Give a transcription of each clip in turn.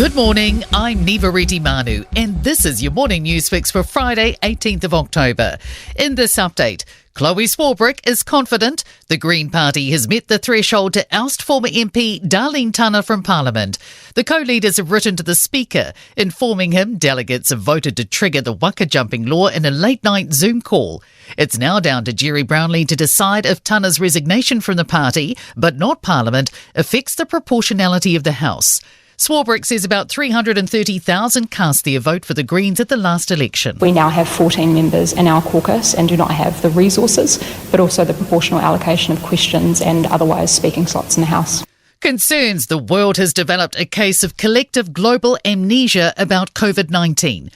Good morning, I'm Nivareti Manu, and this is your morning news fix for Friday, 18th of October. In this update, Chloe Swarbrick is confident the Green Party has met the threshold to oust former MP Darlene Tunner from Parliament. The co-leaders have written to the Speaker, informing him delegates have voted to trigger the waka jumping law in a late-night Zoom call. It's now down to Jerry Brownlee to decide if Tunner's resignation from the party, but not Parliament, affects the proportionality of the House. Swarbrick says about 330,000 cast their vote for the Greens at the last election. We now have 14 members in our caucus and do not have the resources, but also the proportional allocation of questions and otherwise speaking slots in the House. Concerns the world has developed a case of collective global amnesia about COVID-19.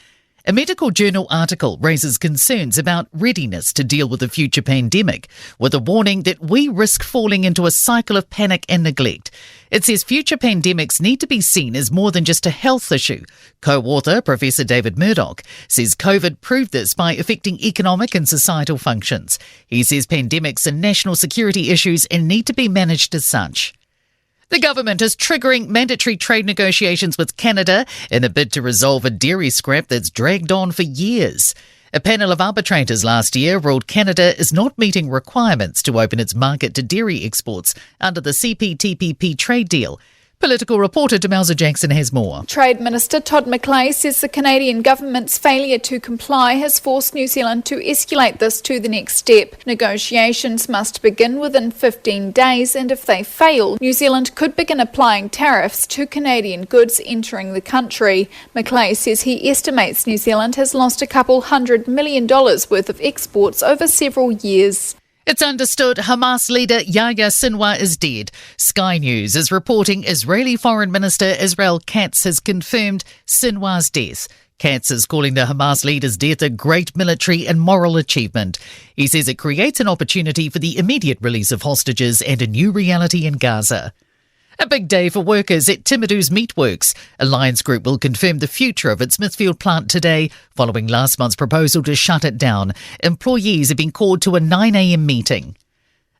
A medical journal article raises concerns about readiness to deal with a future pandemic, with a warning that we risk falling into a cycle of panic and neglect. It says future pandemics need to be seen as more than just a health issue. Co-author Professor David Murdoch says COVID proved this by affecting economic and societal functions. He says pandemics are national security issues and need to be managed as such. The government is triggering mandatory trade negotiations with Canada in a bid to resolve a dairy scrap that's dragged on for years. A panel of arbitrators last year ruled Canada is not meeting requirements to open its market to dairy exports under the CPTPP trade deal. Political reporter Demelza Jackson has more. Trade Minister Todd McClay says the Canadian government's failure to comply has forced New Zealand to escalate this to the next step. Negotiations must begin within 15 days, and if they fail, New Zealand could begin applying tariffs to Canadian goods entering the country. McClay says he estimates New Zealand has lost a couple $100 million worth of exports over several years. It's understood Hamas leader Yahya Sinwar is dead. Sky News is reporting Israeli Foreign Minister Israel Katz has confirmed Sinwar's death. Katz is calling the Hamas leader's death a great military and moral achievement. He says it creates an opportunity for the immediate release of hostages and a new reality in Gaza. A big day for workers at Timadu's Meatworks. Alliance Group will confirm the future of its Smithfield plant today, following last month's proposal to shut it down. Employees have been called to a 9 a.m. meeting.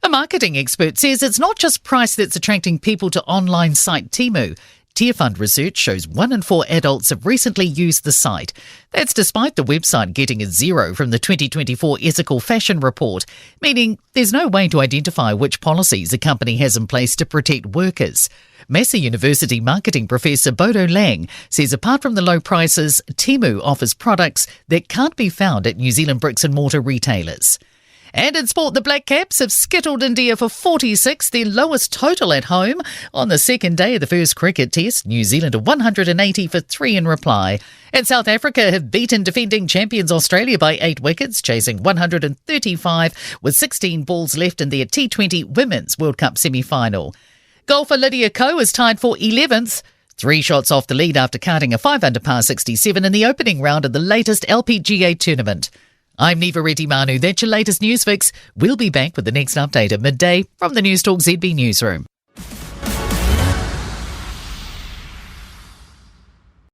A marketing expert says it's not just price that's attracting people to online site Temu. Tearfund research shows 1 in 4 adults have recently used the site. That's despite the website getting a 0 from the 2024 Ethical Fashion Report, meaning there's no way to identify which policies a company has in place to protect workers. Massey University marketing professor Bodo Lang says apart from the low prices, Temu offers products that can't be found at New Zealand bricks and mortar retailers. And in sport, the Black Caps have skittled India for 46, their lowest total at home. On the second day of the first cricket test, New Zealand are 180 for 3 in reply. And South Africa have beaten defending champions Australia by 8 wickets, chasing 135 with 16 balls left in their T20 Women's World Cup semi-final. Golfer Lydia Ko is tied for 11th. 3 shots off the lead after cutting a 5-under par 67 in the opening round of the latest LPGA tournament. I'm Nivareti Manu. That's your latest news fix. We'll be back with the next update at midday from the Newstalk ZB newsroom.